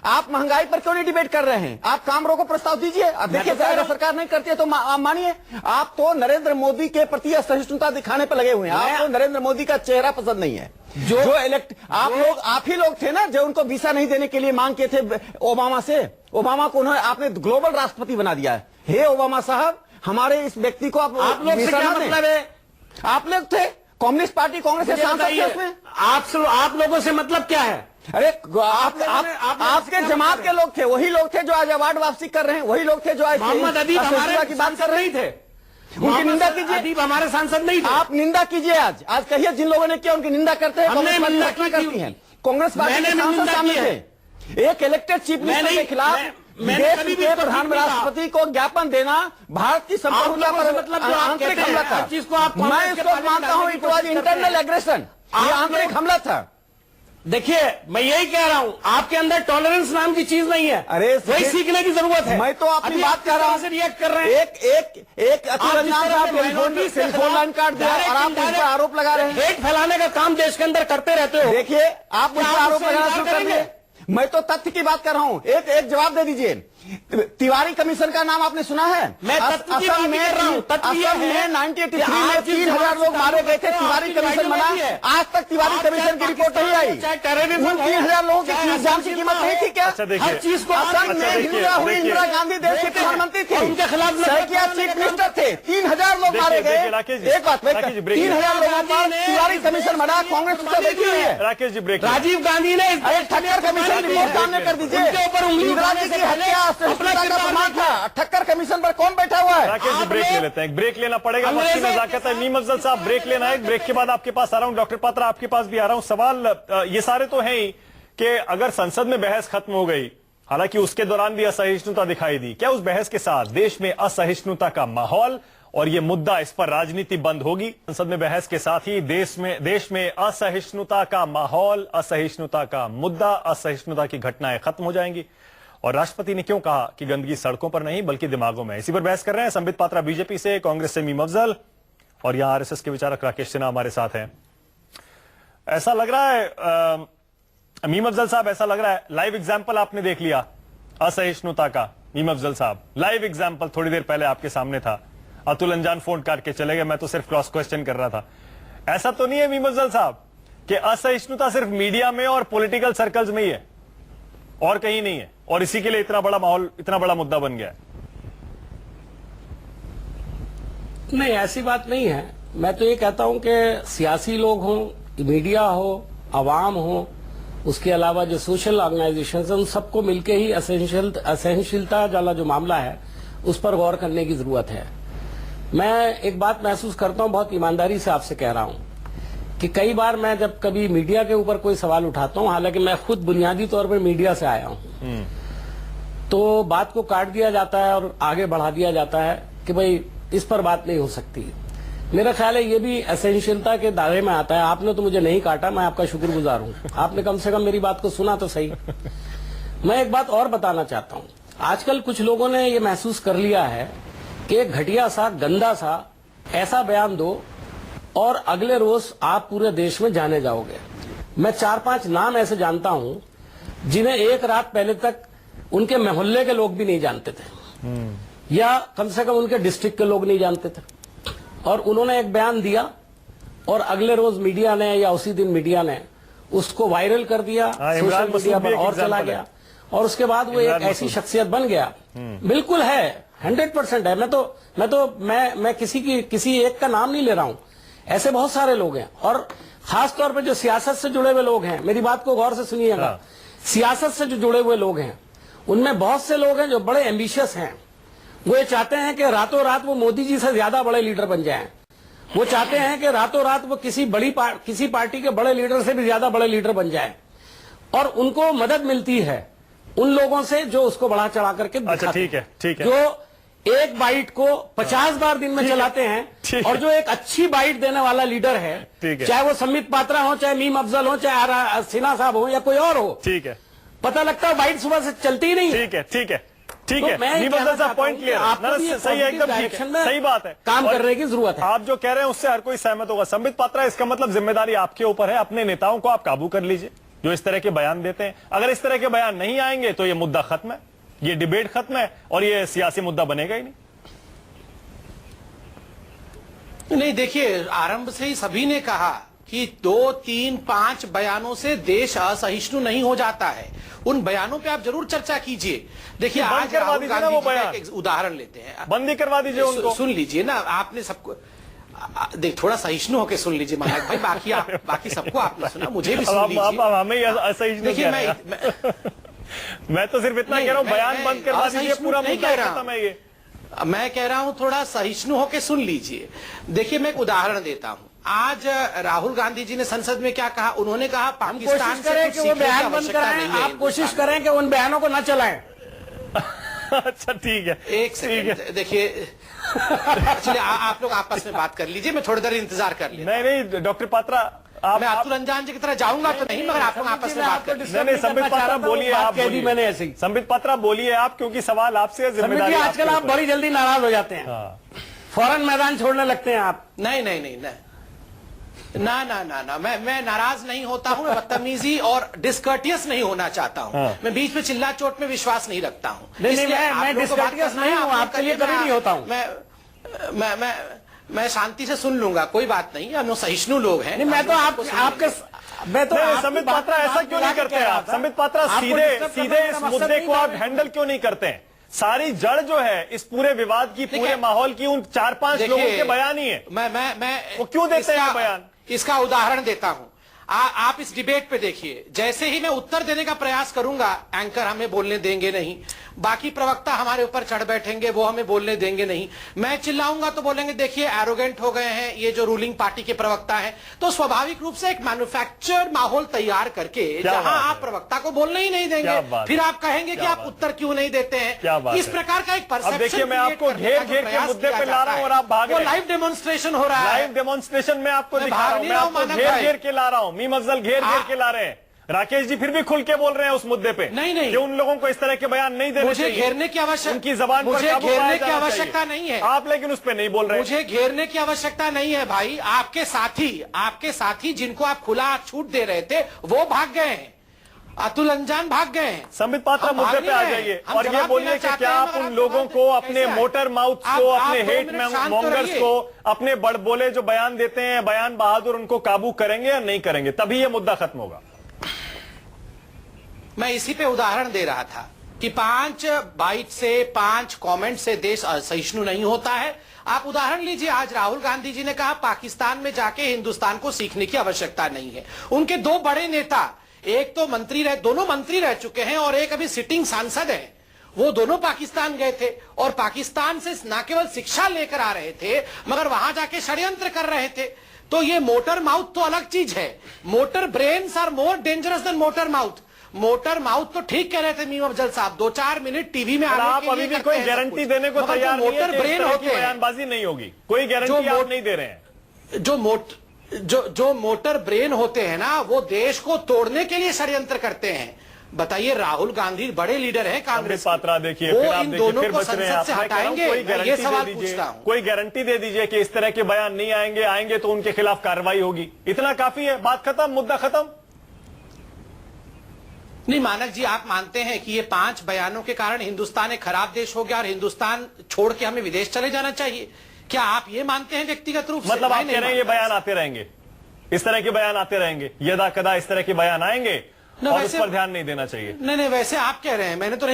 आप महंगाई पर क्यों नहीं डिबेट कर रहे हैं? आप काम रोको प्रस्ताव दीजिए। अब देखिए, अगर सरकार नहीं करती है तो मानिए, आप तो नरेंद्र मोदी के प्रति असहिष्णुता दिखाने पर लगे हुए हैं। आपको नरेंद्र मोदी का चेहरा पसंद नहीं है। जो इलेक्ट आप ही लोग थे ना जो उनको वीसा नहीं देने के लिए मांग किए थे ओबामा से। ओबामा को उन्होंने आपने ग्लोबल राष्ट्रपति बना दिया है। हे ओबामा साहब, हमारे इस व्यक्ति को आप लोग से क्या मतलब है? आप लोग थे कम्युनिस्ट पार्टी, कांग्रेस के सांसद थे उसमें। आप लोगों से मतलब क्या है? अरे आपके जमात के लोग थे, वही लोग थे जो आज अवार्ड वापसी कर रहे हैं, वही लोग थे जो आज मोहम्मद अदीब हमारे की बात कर रहे थे। उनकी निंदा कीजिए। अदीब हमारे सांसद नहीं थे। आप निंदा कीजिए। आज कहिए जिन लोगों ने किया उनकी निंदा करते हैं। हमने निंदा करती है कांग्रेस पार्टी के सांसद सामने थे। एक इलेक्टेड चीफ मिनिस्टर के खिलाफ देश के प्रधान राष्ट्रपति को ज्ञापन देना भारत की संप्रभुता पर मतलब आंतरिक हमला था। मैं इसको मानता हूं इट वॉज इंटरनल एग्रेशन, ये आंतरिक हमला था। देखिए, मैं यही कह रहा हूं, आपके अंदर टॉलरेंस नाम की चीज नहीं है। अरे वही सीखने की जरूरत है। मैं तो अपनी बात कर रहा हूं। रिएक्ट कर रहे हैं। एक अतुल रंजन साहब टेलीफोन लाइन काट दिया और आप उस पर आरोप लगा रहे हैं। हेट फैलाने का काम देश के अंदर करते रहते हो। देखिए, आप मुझ पर आरोप लगाना शुरू कर दिए। मैं तो तथ्य की बात कर रहा हूं। एक जवाब दे दीजिए। तिवारी कमीशन का नाम आपने सुना है? मैं असम में 1983 में 3000 लोग मारे गए थे। तिवारी कमीशन बना, आज तक तिवारी कमीशन की रिपोर्ट नहीं आई। उन 3000 लोगों की जान की कीमत नहीं थी क्या? हर चीज को असम में हिंसा हुई। इंदिरा गांधी देश की प्रधानमंत्री थी, उनके खिलाफ चीफ मिनिस्टर थे। 3000 लोग मारे गए। एक बात, 3000 लोगों पर तिवारी कमीशन बना, कांग्रेस उसका देखी हुई है। राकेश जी, ब्रेक। राजीव गांधी ने ठक्कर कमीशन रिपोर्ट सामने कर दीजिए। इंदिरा जी की हत्या ठक्कर कमीशन पर कौन बैठा हुआ है? राकेश जी, ब्रेक ले लेते हैं। ब्रेक लेना पड़ेगा, वक्त की नजाकत है। मीम अफजल साहब, ब्रेक लेना है। ब्रेक के बाद आपके पास आ रहा हूं। डॉक्टर पात्रा, आपके पास भी आ रहा हूं। सवाल ये सारे तो हैं ही कि अगर संसद में बहस खत्म हो गई, हालांकि उसके दौरान भी असहिष्णुता दिखाई दी, क्या उस बहस के साथ देश में असहिष्णुता का माहौल और ये मुद्दा, इस पर राजनीति बंद होगी? संसद में बहस के साथ ही देश में असहिष्णुता का माहौल, असहिष्णुता का मुद्दा, असहिष्णुता की घटनाएं खत्म हो जाएंगी? और राष्ट्रपति ने क्यों कहा कि गंदगी सड़कों पर नहीं बल्कि दिमागों में? इसी पर बहस कर रहे हैं संबित पात्रा बीजेपी से, कांग्रेस से मीम अफजल, और यहां आरएसएस के विचारक राकेश सिन्हा हमारे साथ हैं। ऐसा लग रहा है मीम अफजल साहब, ऐसा लग रहा है लाइव एग्जाम्पल आपने देख लिया असहिष्णुता का। मीम अफजल साहब, लाइव एग्जाम्पल थोड़ी देर पहले आपके सामने था। अतुल अंजान फोन काट के चले गए, मैं तो सिर्फ क्रॉस क्वेश्चन कर रहा था। ऐसा तो नहीं है मीम अफजल साहब कि असहिष्णुता सिर्फ मीडिया में और पॉलिटिकल सर्कल्स में ही है और कहीं नहीं है, और इसी के लिए इतना बड़ा माहौल, इतना बड़ा मुद्दा बन गया है? नहीं, ऐसी बात नहीं है। मैं तो ये कहता हूं कि सियासी लोग हों, मीडिया हो, आवाम हो, उसके अलावा जो सोशल ऑर्गेनाइजेशन है, उन सबको मिलकर ही असहनशीलता वाला जो मामला है उस पर गौर करने की जरूरत है। मैं एक बात महसूस करता हूं, बहुत ईमानदारी से आपसे कह रहा हूं, कि कई बार मैं जब कभी मीडिया के ऊपर कोई सवाल उठाता हूं, हालांकि मैं खुद बुनियादी तौर पर मीडिया से आया हूं, तो बात को काट दिया जाता है और आगे बढ़ा दिया जाता है कि भाई इस पर बात नहीं हो सकती। मेरा ख्याल है ये भी एसेंशियलता के दायरे में आता है। आपने तो मुझे नहीं काटा, मैं आपका शुक्रगुजार हूं, आपने कम से कम मेरी बात को सुना तो सही। मैं एक बात और बताना चाहता हूं, आजकल कुछ लोगों ने ये महसूस कर लिया है कि एक घटिया सा, गंदा सा ऐसा बयान दो और अगले रोज आप पूरे देश में जाने जाओगे। मैं 4-5 नाम ऐसे जानता हूं जिन्हें एक रात पहले तक उनके मोहल्ले के लोग भी नहीं जानते थे, या कम से कम उनके डिस्ट्रिक्ट के लोग नहीं जानते थे, और उन्होंने एक बयान दिया और अगले रोज मीडिया ने या उसी दिन मीडिया ने उसको वायरल कर दिया, सोशल मीडिया पर और चला गया, और उसके बाद वो एक ऐसी शख्सियत बन गया। बिल्कुल है, 100% है। मैं किसी एक का नाम नहीं ले रहा हूं, ऐसे बहुत सारे लोग हैं, और खासतौर पर जो सियासत से जुड़े हुए लोग हैं, मेरी बात को गौर से सुनिएगा, सियासत से जो जुड़े हुए लोग हैं उनमें बहुत से लोग हैं जो बड़े एम्बिशियस हैं। वो ये चाहते हैं कि रातों रात वो मोदी जी से ज्यादा बड़े लीडर बन जाएं। वो चाहते हैं कि रातों रात वो किसी पार्टी के बड़े लीडर से भी ज्यादा बड़े लीडर बन जाएं, और उनको मदद मिलती है उन लोगों से जो उसको बढ़ा चढ़ा करके अच्छा, ठीक है, जो एक बाइट को 50 बार दिन में चलाते हैं, और जो एक अच्छी बाइट देने वाला लीडर है, चाहे वो संबित पात्रा हो, चाहे मीम अफजल हो, चाहे सिन्हा साहब हो, या कोई और हो, ठीक है, पता लगता है बाइट सुबह से चलती ही नहीं। ठीक है, ठीक है, ठीक है, पॉइंट क्लियर, सही है, एकदम ठीक है, सही बात है, काम करने की जरूरत है। आप जो कह रहे हैं उससे हर कोई सहमत होगा। संबित पात्रा, इसका मतलब जिम्मेदारी आपके ऊपर है, अपने नेताओं को आप काबू कर लीजिए जो इस तरह के बयान देते हैं। अगर इस तरह के बयान नहीं आएंगे तो ये मुद्दा खत्म है, ये डिबेट खत्म है, और ये सियासी मुद्दा बनेगा ही नहीं। नहीं, देखिए, आरंभ से ही सभी ने कहा कि 2, 3, 5 बयानों से देश असहिष्णु नहीं हो जाता है। उन बयानों पे आप जरूर चर्चा कीजिए। देखिए, आज राहुल गांधी जी का एक उदाहरण लेते हैं, बंदी करवा दीजिए उनको। सुन लीजिए ना, आपने सबको देख, थोड़ा सहिष्णु होकर सुन लीजिए मानक भाई, बाकी सबको आपने सुना, मुझे भी सुन लीजिए। हमें असहिष्णु, देखिए मैं तो सिर्फ इतना कह रहा हूँ, बयान बंद करवा दीजिए, पूरा मुद्दा खत्म है। ये मैं कह रहा हूं थोड़ा सहिष्णु होकर सुन लीजिए। देखिए, मैं एक उदाहरण देता हूं। आज राहुल गांधी जी ने संसद में क्या कहा? उन्होंने कहा पाकिस्तान से कुछ सीखने की आवश्यकता नहीं है। आप कोशिश करें कि उन बयानों को न चलाएं। अच्छा, ठीक है, एक सेकंड, देखिए, चलिए आप लोग आपस में बात कर लीजिए, मैं थोड़ी देर इंतजार कर लिया। नहीं, डॉक्टर पात्रा, मैं अतुल अंजान जी की तरह जाऊंगा तो नहीं, मगर आप लोग आपस में बात कर लीजिए। नहीं, संबित पात्रा बोलिए, आप बोलिए। मैंने ऐसे ही संबित पात्रा बोलिए आप, क्योंकि सवाल आपसे, जिम्मेदारी आजकल आप बड़ी जल्दी नाराज हो जाते हैं, फौरन मैदान छोड़ने लगते हैं आप। नहीं, ना, मैं नाराज नहीं होता हूं, मैं बदतमीजी और डिस्कर्टियस नहीं होना चाहता हूं। मैं बीच में चिल्ला चोट में विश्वास नहीं रखता हूं। मैं डिस्कर्टियस नहीं हूं, आपके लिए कभी नहीं होता हूं। मैं शांति से सुन लूंगा, कोई बात नहीं, हम सहिष्णु लोग हैं। मैं तो आपके संबित पात्रा, ऐसा क्यों नहीं करते आप? संबित पात्रा, सीधे इस मुद्दे को आप हैंडल क्यों नहीं करते हैं? सारी जड़ जो है इस पूरे विवाद की, पूरे माहौल की, उन 4-5 लोगों के बयान ही है। मैं वो क्यों देते हैं बयान? इसका उदाहरण देता हूं। आप इस डिबेट पे देखिए, जैसे ही मैं उत्तर देने का प्रयास करूंगा, एंकर हमें बोलने देंगे नहीं, बाकी प्रवक्ता हमारे ऊपर चढ़ बैठेंगे, वो हमें बोलने देंगे नहीं। मैं चिल्लाऊंगा तो बोलेंगे देखिए एरोगेंट हो गए हैं ये जो रूलिंग पार्टी के प्रवक्ता हैं। तो स्वाभाविक रूप से एक मैन्युफैक्चर्ड माहौल तैयार करके जहां आप प्रवक्ता को बोलने ही नहीं देंगे, फिर आप कहेंगे कि आप उत्तर क्यों नहीं देते हैं। इस प्रकार का एक परसेप्शन, देखिए, मैं आपको घेर घेर के मुद्दे पे ला रहा हूं और आप भाग रहे हैं। लाइव डेमोन्स्ट्रेशन हो रहा है, लाइव डेमोन्स्ट्रेशन में आपको दिखा रहा हूं, मैं आपको घेर के ला रहा हूं। मीम अफजल घेर के ला रहे हैं, राकेश जी फिर भी खुल के बोल रहे हैं उस मुद्दे पे। नहीं, कि उन लोगों को इस तरह के बयान नहीं देने चाहिए। मुझे घेरने की आवश्यकता, उनकी जबान पर मुझे घेरने की आवश्यकता नहीं है। आप लेकिन उस पर नहीं बोल रहे। मुझे घेरने की आवश्यकता नहीं है भाई। आपके साथी जिनको आप खुला छूट दे रहे थे वो भाग गए हैं। अतुल अंजान भाग गए हैं। संबित पात्रा हम मुद्दे भाग पे आ नहीं रहे। जाइए हम और ये जवाब बोलिए देना कि चाहते क्या हैं, आप मगर उन लोगों को, कैसे अपने है? मोटर माउथ आप को, अपने 2 हेट मिनट शांत तो मॉन्गर्स रहिए। को, अपने बड़बोले जो बयान देते हैं, बयान बहादुर, उनको काबू करेंगे या नहीं करेंगे? तभी ये मुद्दा खत्म होगा। मैं इसी पे उदाहरण दे रहा था कि 5 बाइट से, 5 कमेंट से देश असहिष्णु नहीं होता है। आप उदाहरण लीजिए, आज राहुल गांधी जी ने कहा पाकिस्तान में जाके हिंदुस्तान को सीखने की आवश्यकता नहीं है। उनके 2 बड़े नेता, एक तो दोनों मंत्री रह चुके हैं और एक अभी सिटिंग सांसद हैं, वो दोनों पाकिस्तान गए थे और पाकिस्तान से न केवल शिक्षा लेकर आ रहे थे मगर वहां जाके षड्यंत्र कर रहे थे। तो ये मोटर माउथ तो अलग चीज है। Motor brains are more dangerous than motor mouth. Motor mouth तो ठीक कह रहे थे मीम अफजल साहब, 2-4 मिनट टीवी में आने आप के अभी लिए भी करते कोई हैं गारंटी सब कुछ। देने को मगर तैयार जो नहीं है मोटर कि इस ब्रेन तरह होते की हैं, बयानबाजी नहीं होगी। कोई गारंटी आप नहीं दे रहे हैं। जो मोटर ब्रेन होते हैं ना, वो देश को तोड़ने के लिए षड्यंत्र करते हैं। बताइए, राहुल गांधी बड़े लीडर हैं कांग्रेस के। पात्रा देखिए, वो फिर आप इन देखिए, दोनों फिर को बच रहे हैं। संसद से आप, मैं कह रहा हूं, हटाएंगे? कोई मैं ये गारंटी सवाल दे पूछता दीजिए, हूं। कोई गारंटी दे दीजिए कि इस तरह के बयान नहीं आएंगे, आएंगे तो उनके खिलाफ कार्रवाई होगी। इतना काफी है, बात खत्म, मुद्दा खत्म। नहीं मानक जी, आप मानते हैं कि ये 5 बयानों के कारण हिंदुस्तान एक खराब देश हो गया और हिंदुस्तान छोड़ के हमें विदेश चले जाना चाहिए? क्या आप ये मानते हैं व्यक्तिगत रूप से? मतलब आप मैं कह रहे हैं नहीं ये बयान आते रहेंगे, इस तरह के बयान आते रहेंगे, यदा कदा इस तरह के बयान आएंगे ना, और उस वैसे- पर ध्यान नहीं देना चाहिए? नहीं, वैसे आप कह रहे हैं, मैंने तो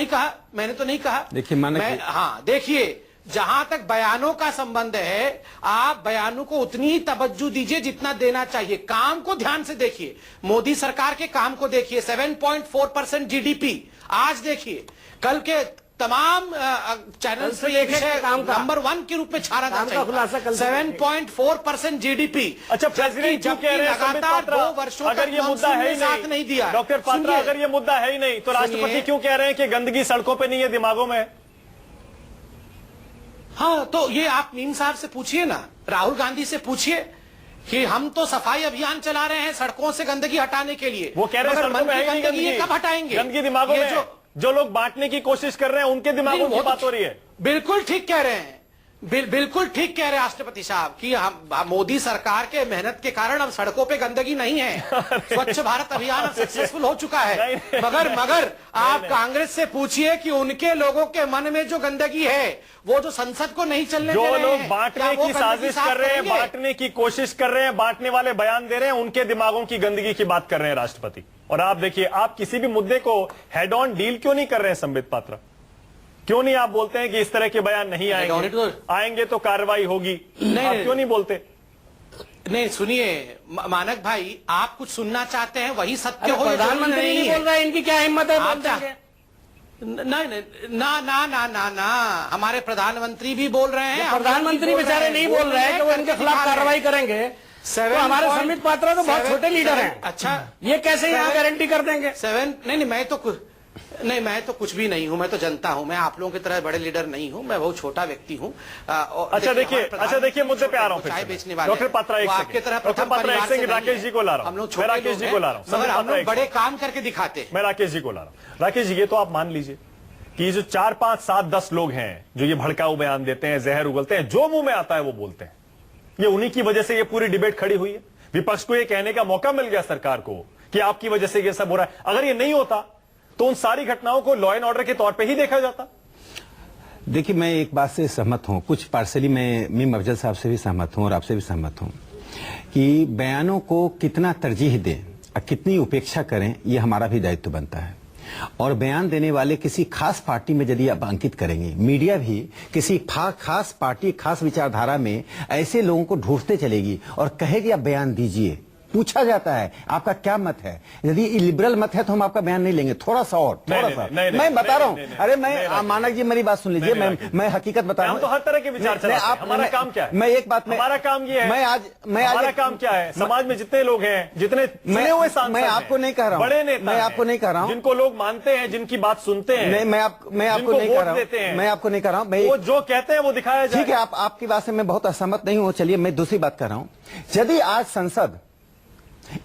नहीं कहा। देखिए, मानक हाँ, देखिए, जहां तक बयानों का संबंध है, आप बयानों को उतनी ही तवज्जो दीजिए जितना देना चाहिए। काम को ध्यान से देखिए, मोदी सरकार के काम को देखिए। 7.4% जीडीपी आज देखिए, कल के तमाम चैनल्स पे ये विषय नंबर 1 के रूप में छाना था। 7.4% जीडीपी। अच्छा, प्रेसिडेंट क्यों कह रहे हैं संबित लगातार पात्रा, 2 वर्षों अगर तक ये मुद्दा है ही साथ नहीं दिया? डॉक्टर पात्रा, सुनिए। अगर ये मुद्दा है ही नहीं तो राष्ट्रपति क्यों कह रहे हैं कि गंदगी सड़कों पे नहीं है, दिमागों में है? हाँ, तो ये आप मीम साहब से पूछिए ना, राहुल गांधी से पूछिए कि हम तो सफाई अभियान चला रहे हैं सड़कों से गंदगी हटाने के लिए। वो कह रहे हैं मगर सड़कों मन में की है ही नहीं गंदगी ये कब हटाएंगे? गंदगी दिमागों ये में जो लोग बांटने की कोशिश कर रहे हैं उनके दिमागों नहीं, की वो बात तो हो रही है। बिल्कुल ठीक कह रहे हैं। बिल्कुल ठीक कह रहे हैं राष्ट्रपति साहब कि हम मोदी सरकार के मेहनत के कारण अब सड़कों पे गंदगी नहीं है। स्वच्छ भारत अभियान अब सक्सेसफुल हो चुका है। मगर आप कांग्रेस से पूछिए कि उनके लोगों के मन में जो गंदगी है, वो जो संसद को नहीं चलने दे जो रहे लोग हैं, बांटने क्या वो की गंदगी साजिश साफ कर रहे हैं, करेंगे? बांटने की कोशिश कर रहे हैं, बांटने वाले बयान दे रहे हैं, उनके दिमागों की गंदगी की बात कर रहे हैं राष्ट्रपति। और आप देखिए, आप किसी भी मुद्दे को हेड ऑन डील क्यों नहीं कर रहे हैं संबित पात्रा? क्यों नहीं आप बोलते हैं कि इस तरह के बयान नहीं आएंगे, आएंगे तो कार्रवाई होगी? नहीं, आप क्यों नहीं बोलते? नहीं, सुनिए मानक भाई, आप कुछ सुनना चाहते हैं वही सत्य हो। प्रधानमंत्री नहीं बोल रहे हैं, इनकी क्या हिम्मत है? आप नहीं, ना, हमारे प्रधानमंत्री भी बोल रहे हैं। प्रधानमंत्री बेचारे नहीं बोल रहे हैं कि वो इनके खिलाफ कार्रवाई करेंगे। तो हमारे संबित पात्रा तो बहुत छोटे लीडर हैं। अच्छा, ये कैसे यहाँ गारंटी कर देंगे? नहीं, मैं तो कुछ भी नहीं हूं। मैं तो जनता हूं। मैं आप लोगों की तरह बड़े लीडर नहीं हूं। मैं बहुत छोटा व्यक्ति हूं। अच्छा देखिए, मुद्दे पे आ रहा हूं। चाय बेचने वाले डॉक्टर पात्रा, एक आपके तरह डॉक्टर पात्रा, एक सेकंड, राकेश जी को ला रहा हूं। हम लोग मैं राकेश जी को ला रहा हूं। मगर हम लोग बड़े काम करके दिखाते हैं। मैं राकेश जी को ला रहा हूं। राकेश जी, ये तो आप मान लीजिए कि जो 4, 5, 7, 10 लोग हैं जो ये भड़काऊ बयान देते हैं, जहर उगलते हैं, जो मुंह में आता है वो बोलते हैं, ये उन्हीं की वजह से ये पूरी डिबेट खड़ी हुई है। विपक्ष को ये कहने का मौका मिल गया सरकार को कि आपकी वजह से ये सब हो रहा है। अगर ये नहीं होता तो उन सारी घटनाओं को लॉ एंड ऑर्डर के तौर पे ही देखा जाता। देखिए, मैं एक बात से सहमत हूं, कुछ पार्सली मैं मीम अफजल साहब से भी सहमत हूं और आपसे भी सहमत हूं कि बयानों को कितना तरजीह दें और कितनी उपेक्षा करें, ये हमारा भी दायित्व बनता है। और बयान देने वाले किसी खास पार्टी में यदि आप अंकित करेंगे, मीडिया भी किसी खास पार्टी, खास विचारधारा में ऐसे लोगों को ढूंढते चलेगी और कहेगी आप बयान दीजिए। पूछा जाता है आपका क्या मत है, यदि लिबरल मत है तो हम आपका बयान नहीं लेंगे, थोड़ा सा और थोड़ा सा। मैं बता रहा हूँ, अरे मैं मानक जी मेरी बात सुन लीजिए, मैं हकीकत बता रहा हूँ। हम तो हर तरह के विचार चलाते हैं। हमारा काम क्या है? मैं एक बात, हमारा काम ये है, हमारा काम क्या है? समाज में जितने लोग हैं, जितने चुने हुए सांसद, मैं आपको नहीं कह रहा हूँ, बड़े नेता, मैं आपको नहीं कह रहा हूँ, जिनको लोग मानते हैं, जिनकी बात सुनते हैं, मैं आपको नहीं कह रहा हूँ, मैं आपको नहीं कह रहा हूँ, वो जो कहते हैं वो दिखाया जाए। ठीक है, आपकी बात से मैं बहुत असहमत नहीं हूँ। चलिए, मैं दूसरी बात कर रहा हूँ। यदि आज संसद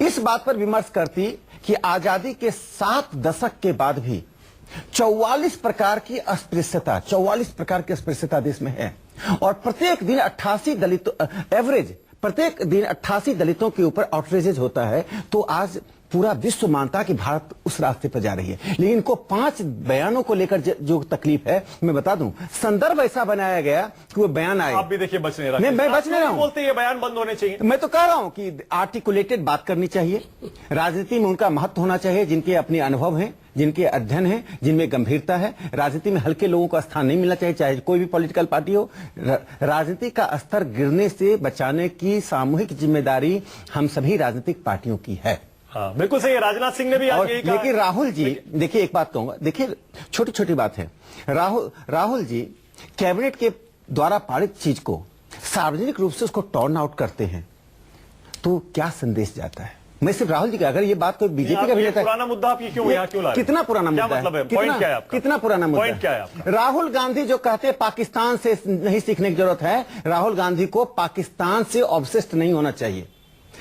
इस बात पर विमर्श करती कि आजादी के 7 दशक के बाद भी 44 प्रकार की अस्पृश्यता, 44 प्रकार की अस्पृश्यता देश में है और प्रत्येक दिन 88 दलितों, एवरेज प्रत्येक दिन 88 दलितों के ऊपर आउटरेजेज होता है, तो आज पूरा विश्व मानता है कि भारत उस रास्ते पर जा रही है। लेकिन इनको 5 बयानों को लेकर जो तकलीफ है, मैं बता दूं, संदर्भ ऐसा बनाया गया कि वो बयान आए। आप भी देखिए बच नहीं रहा। नहीं, मैं बच नहीं रहा हूं। बोलते ये बयान बंद होने चाहिए। मैं तो कह रहा हूं कि आर्टिकुलेटेड बात करनी चाहिए, राजनीति में उनका महत्व होना चाहिए, जिनके अपने अनुभव हैं, जिनके अध्ययन है, जिनमें गंभीरता है। राजनीति में हल्के लोगों का स्थान नहीं मिलना चाहिए, चाहे कोई भी पॉलिटिकल पार्टी हो। राजनीति का स्तर गिरने से बचाने की सामूहिक जिम्मेदारी हम सभी राजनीतिक पार्टियों की है। हाँ, बिल्कुल सही है। राजनाथ सिंह ने भी आज यही कहा। लेकिन राहुल जी, देखिए एक बात कहूंगा, देखिए छोटी छोटी बात है। राहुल जी कैबिनेट के द्वारा पारित चीज को सार्वजनिक रूप से उसको टर्न आउट करते हैं, तो क्या संदेश जाता है? मैं सिर्फ राहुल जी का, अगर ये बात कोई बीजेपी का भी लेता है, पुराना मुद्दा आप ये क्यों यहाँ क्यों ला रहे हैं? कितना पुराना मुद्दा मतलब है? कितना, पॉइंट क्या है आपका? कितना पुराना मुद्दा पॉइंट क्या है आपका? राहुल गांधी जो कहते हैं पाकिस्तान से नहीं सीखने की जरूरत है, राहुल गांधी को पाकिस्तान से ऑब्सेस्ड नहीं होना चाहिए।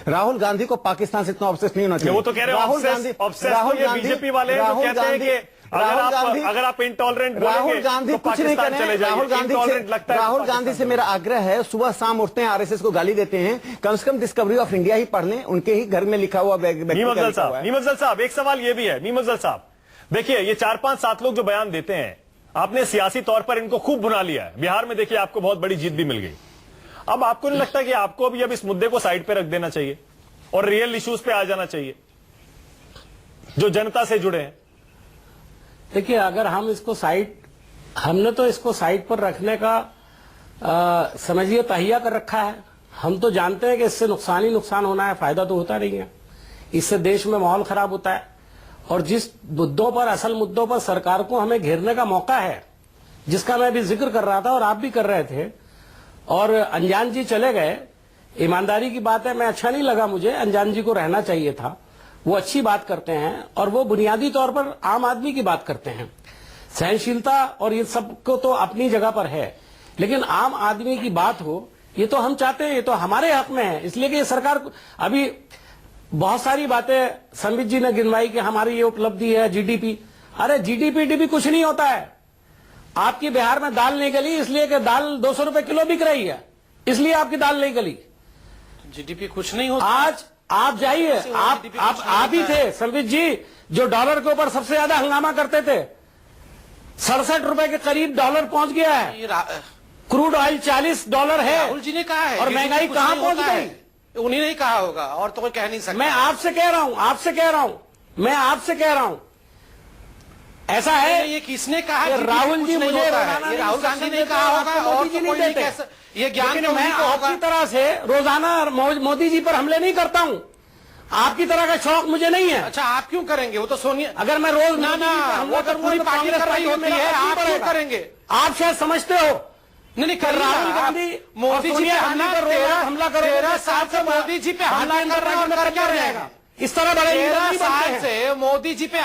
राहुल गांधी को पाकिस्तान से इतना ऑब्सेस्ड नहीं होना चाहिए। वो तो कह रहे हैं राहुल गांधी, बीजेपी वाले हैं जो कहते हैं कि अगर आप इंटॉलरेंट राहुल गांधी कुछ नहीं करें। राहुल गांधी से मेरा आग्रह है, सुबह शाम उठते हैं, आरएसएस को गाली देते हैं, कम से कम डिस्कवरी ऑफ इंडिया ही पढ़ लें, उनके ही घर में लिखा हुआ। मीम अफजल साहब, एक सवाल ये भी है। मीम अफजल साहब, देखिए ये 4-5-7 लोग जो बयान देते हैं, आपने सियासी तौर पर इनको खूब भुना लिया है। बिहार में देखिए आपको बहुत बड़ी जीत भी मिल गई। अब आपको नहीं लगता कि आपको भी अब इस मुद्दे को साइड पे रख देना चाहिए और रियल इश्यूज पे आ जाना चाहिए जो जनता से जुड़े हैं? देखिए, अगर हम इसको हमने तो इसको साइड पर रखने का समझिए तहिया कर रखा है। हम तो जानते हैं कि इससे नुकसान ही नुकसान होना है, फायदा तो होता नहीं है। इससे देश में माहौल खराब होता है। और जिस मुद्दों पर, असल मुद्दों पर सरकार को हमें घेरने का मौका है, जिसका मैं भी जिक्र कर रहा था और आप भी कर रहे थे, और अनजान जी चले गए, ईमानदारी की बात है, मैं अच्छा नहीं लगा, मुझे अनजान जी को रहना चाहिए था। वो अच्छी बात करते हैं और वो बुनियादी तौर पर आम आदमी की बात करते हैं। सहनशीलता और ये सब को तो अपनी जगह पर है, लेकिन आम आदमी की बात हो, ये तो हम चाहते हैं, ये तो हमारे हक में है। इसलिए कि ये सरकार अभी बहुत सारी बातें संबित जी ने गिनवाई कि हमारी ये उपलब्धि है, जीडीपी। अरे जीडीपी कुछ नहीं होता है। आपकी बिहार में दाल नहीं गली इसलिए कि दाल 200 रुपए किलो बिक रही है, इसलिए आपकी दाल नहीं गली। जीडीपी कुछ नहीं होता। आज आप जाइए, आप ही थे संबित जी जो डॉलर के ऊपर सबसे ज्यादा हंगामा करते थे। 67 रुपए के करीब डॉलर पहुंच गया है। क्रूड ऑयल $40 है। राहुल जी ने कहा है। और महंगाई कहां पहुंच गई? उन्हीं ने कहा होगा, और तो कोई कह नहीं सकता। मैं आपसे कह रहा हूं, ऐसा है। ये किसने कहा? राहुल जी मुझे राहुल गांधी ने कहा होगा, और मोदी जी नहीं देते। ये ज्ञान तो मैं आपकी तरह से रोजाना मोदी जी पर हमले नहीं करता हूं। आपकी तरह का शौक मुझे नहीं है। अच्छा, आप क्यों करेंगे? वो तो सोनिया, अगर मैं रोज ना वो तो पूरी पार्टी कर रही होती है, आप क्यों करेंगे? आप शायद समझते हो। नहीं, राहुल गांधी मोदी जी पे हमला करो। 13 साल से मोदी जी पे हमला कर रहे हैं, कर क्या रहेगा? इस तरह बड़े 13 साल से मोदी जी पे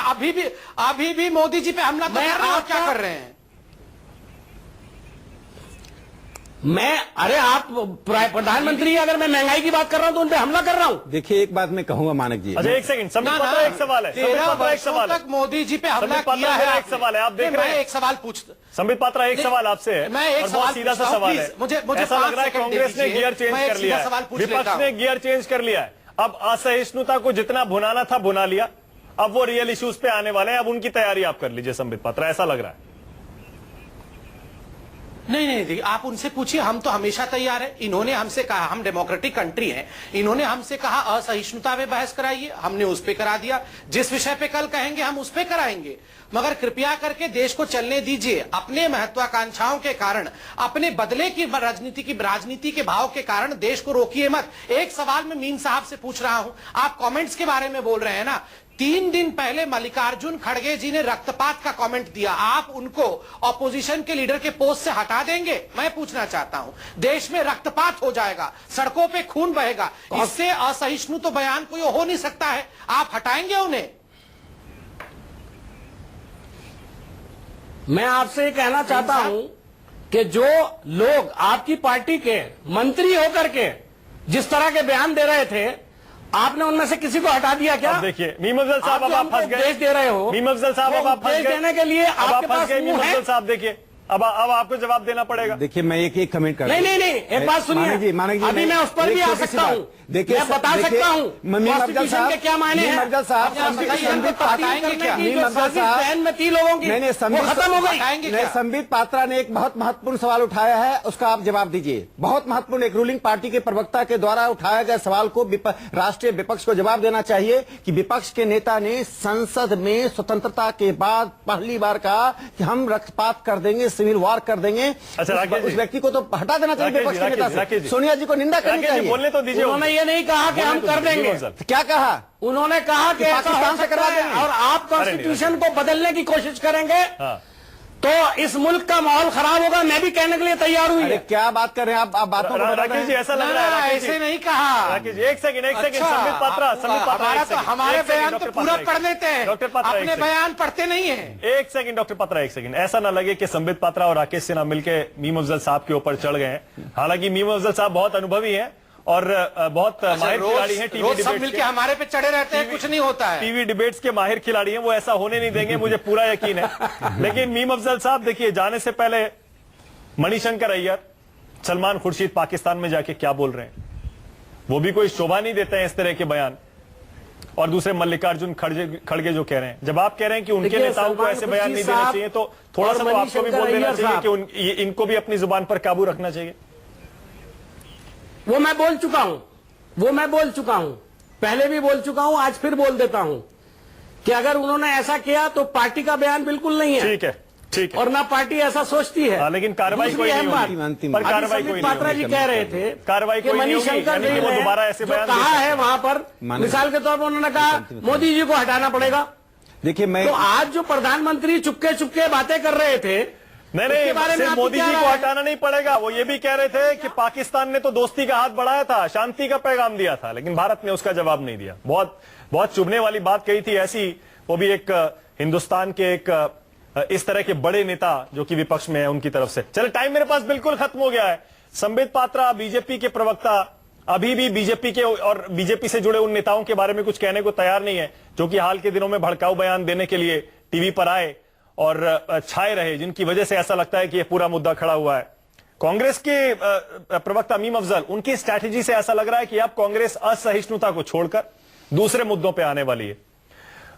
अभी भी मोदी जी पे हमला कर रहे हैं। आप क्या कर रहे हैं? अरे आप प्रधानमंत्री, अगर मैं महंगाई की बात कर रहा हूं तो उन पे हमला कर रहा हूं। देखिए एक बात मैं कहूंगा मानक जी। अच्छा एक सेकंड, संबित पात्रा एक सवाल है। 13 वर्षों तक मोदी जी पे हमला किया है। एक सवाल है, आप देख रहे हैं। एक सवाल पूछता, संबित पात्रा एक सवाल आपसे है। मैं एक बहुत सीधा सा सवाल है। मुझे ऐसा लग रहा है कांग्रेस ने गियर चेंज कर लिया है, विपक्ष ने गियर चेंज कर लिया है। अब असहिष्णुता को जितना भुनाना था भुना लिया, अब वो रियल इश्यूज पे आने वाले हैं। अब उनकी तैयारी आप कर लीजिए संबित पात्रा, ऐसा लग रहा है। नहीं, आप उनसे पूछिए, हम तो हमेशा तैयार है। इन्होंने हमसे कहा, हम डेमोक्रेटिक कंट्री हैं, इन्होंने हमसे कहा असहिष्णुता पे बहस कराइए, हमने उस पे करा दिया। जिस विषय पे कल कहेंगे हम उस पे कराएंगे, मगर कृपया करके देश को चलने दीजिए। अपने महत्वाकांक्षाओं के कारण, अपने बदले की राजनीति के भाव के कारण देश को रोकिए मत। एक सवाल मैं मीम साहब से पूछ रहा हूं, आप कमेंट्स के बारे में बोल रहे हैं ना। 3 दिन पहले मल्लिकार्जुन खड़गे जी ने रक्तपात का कमेंट दिया, आप उनको ऑपोजिशन के लीडर के पोस्ट से हटा देंगे? मैं पूछना चाहता हूं, देश में रक्तपात हो जाएगा, सड़कों पे खून बहेगा, इससे असहिष्णु तो बयान कोई हो नहीं सकता है। आप हटाएंगे उन्हें? मैं आपसे ये कहना चाहता हूं कि जो लोग आपकी पार्टी के मंत्री होकर के जिस तरह के बयान दे रहे थे, आपने उनमें से किसी को हटा दिया क्या? देखिए मीम अफजल साहब, अब आप फंस गए। उपदेश दे रहे हो, मीम अफजल साहब, अब आप फंस गए। देने के लिए आपके पास मीम अफजल साहब देखिए, अब आपको जवाब देना पड़ेगा। देखिए मैं एक कमेंट कर नहीं, एक बात सुनिए, अभी मैं उस पर भी आ सकता हूँ, देखिए मैं बता सकता हूँ कॉन्स्टिट्यूशन के क्या मायने हैं। अफजल साहब खत्म हो गई। संबित पात्रा ने एक बहुत महत्वपूर्ण सवाल उठाया है, उसका आप जवाब दीजिए। बहुत महत्वपूर्ण, एक रूलिंग पार्टी के प्रवक्ता के द्वारा उठाया गया सवाल को राष्ट्रीय विपक्ष को जवाब देना चाहिए कि विपक्ष के नेता ने संसद में स्वतंत्रता के बाद पहली बार कहा कि हम रक्तपात कर देंगे, सिविल वॉर कर देंगे। अच्छा, उस व्यक्ति को तो हटा देना चाहिए विपक्ष के नेता से। सोनिया जी को निंदा करनी चाहिए। बोलने तो दीजिए। उन्होंने ये नहीं कहा कि हम कर देंगे। क्या कहा? उन्होंने कहा कि पाकिस्तान से करवा देंगे और आप कॉन्स्टिट्यूशन को बदलने की कोशिश करेंगे तो इस मुल्क का माहौल खराब होगा। मैं भी कहने के लिए तैयार हुई। अरे क्या बात कर रहे हैं आप बातों को राकेश जी, ऐसा लग रहा है ऐसे नहीं कहा। राकेश जी, एक सेकंड संबित पात्रा हमारे बयान तो पूरा पढ़ लेते हैं, डॉक्टर पात्रा अपने बयान पढ़ते नहीं है। एक सेकंड डॉक्टर पात्रा, एक सेकंड। ऐसा ना लगे कि संबित पात्रा और राकेश सिन्हा मिलकर मीम अफजल साहब के ऊपर चढ़ गए हैं। हालांकि मीम अफजल साहब बहुत अनुभवी हैं और बहुत माहिर खिलाड़ी हैं। टीवी सब मिलके हमारे पे चढ़े रहते हैं, कुछ नहीं होता है। टीवी डिबेट्स के माहिर खिलाड़ी हैं, वो ऐसा होने नहीं देंगे, मुझे पूरा यकीन है। लेकिन मीम अफजल साहब देखिए, जाने से पहले मणिशंकर अय्यर, सलमान खुर्शीद पाकिस्तान में जाके क्या बोल रहे हैं, वो भी कोई शोभा नहीं देते हैं इस तरह के बयान। और दूसरे मल्लिकार्जुन खड़गे जो कह रहे हैं, जब आप कह रहे हैं कि उनके नेताओं को ऐसे बयान नहीं देना चाहिए, तो थोड़ा सा तो आपको भी बोल देना चाहिए कि इनको भी अपनी जुबान पर काबू रखना चाहिए। वो मैं बोल चुका हूं, पहले भी बोल चुका हूं, आज फिर बोल देता हूं कि अगर उन्होंने ऐसा किया तो पार्टी का बयान बिल्कुल नहीं है। ठीक है। और ना पार्टी ऐसा सोचती है। लेकिन कार्रवाई कोई नहीं होगी। पर कार्रवाई कोई नहीं। पात्रा जी कह रहे थे कार्रवाई कोई नहीं होगी, यानी कि वो दोबारा ऐसे बयान कहा है वहां पर, मिसाल के तौर पर उन्होंने कहा मोदी जी को हटाना पड़ेगा। देखिए मैं तो आज जो प्रधानमंत्री चुपके बातें कर रहे थे, नहीं, सिर्फ मोदी जी को हटाना नहीं पड़ेगा। वो ये भी कह रहे थे कि पाकिस्तान ने तो दोस्ती का हाथ बढ़ाया था, शांति का पैगाम दिया था, लेकिन भारत ने उसका जवाब नहीं दिया। बहुत चुभने वाली बात कही थी ऐसी, वो भी एक हिंदुस्तान के एक इस तरह के बड़े नेता जो कि विपक्ष में है उनकी तरफ से। चलो, टाइम मेरे पास बिल्कुल खत्म हो गया है। संबित पात्रा बीजेपी के प्रवक्ता अभी भी बीजेपी के और बीजेपी से जुड़े उन नेताओं के बारे में कुछ कहने को तैयार नहीं है, जो कि हाल के दिनों में भड़काऊ बयान देने के लिए टीवी पर आए और छाए रहे, जिनकी वजह से ऐसा लगता है कि यह पूरा मुद्दा खड़ा हुआ है। कांग्रेस के प्रवक्ता मीम अफजल, उनकी स्ट्रैटेजी से ऐसा लग रहा है कि अब कांग्रेस असहिष्णुता को छोड़कर दूसरे मुद्दों पे आने वाली है।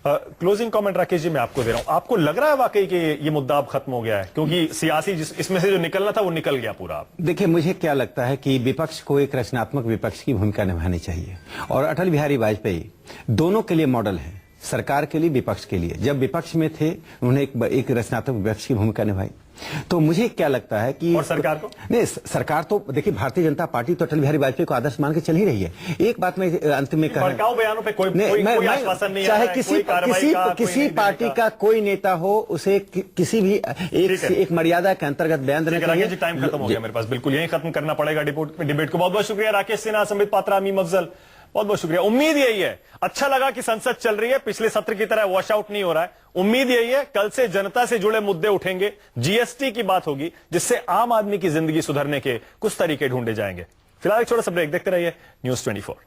क्लोजिंग कमेंट राकेश जी मैं आपको दे रहा हूं। आपको लग रहा है वाकई कि ये मुद्दा अब खत्म हो गया है, क्योंकि सियासी इसमें से जो निकलना था वो निकल गया पूरा? देखिए, मुझे क्या लगता है कि विपक्ष को एक रचनात्मक विपक्ष की भूमिका निभानी चाहिए, और अटल बिहारी वाजपेयी दोनों के लिए मॉडल है, सरकार के लिए, विपक्ष के लिए। जब विपक्ष में थे उन्होंने एक रचनात्मक विपक्ष की भूमिका निभाई। तो मुझे क्या लगता है कि और सरकार को नहीं, सरकार तो देखिए, भारतीय जनता पार्टी तो अटल बिहारी वाजपेयी को आदर्श मान के चल ही रही है। एक बात मैं अंत में कह रहा हूं, बयानों पे कोई आश्वासन नहीं, चाहे किसी पार्टी का कोई नेता हो, उसे किसी भी एक मर्यादा के अंतर्गत बयान देना चाहिए। टाइम खत्म हो गया मेरे पास, बिल्कुल यही खत्म करना पड़ेगा डिबेट को। बहुत बहुत शुक्रिया राकेश सिन्हा, संबित पात्रा, मीम अफजल, बहुत बहुत शुक्रिया। उम्मीद यही है, अच्छा लगा कि संसद चल रही है, पिछले सत्र की तरह वॉश आउट नहीं हो रहा है। उम्मीद यही है कल से जनता से जुड़े मुद्दे उठेंगे, जीएसटी की बात होगी, जिससे आम आदमी की जिंदगी सुधरने के कुछ तरीके ढूंढे जाएंगे। फिलहाल एक छोटा सा ब्रेक, देखते रहिए न्यूज़ 24।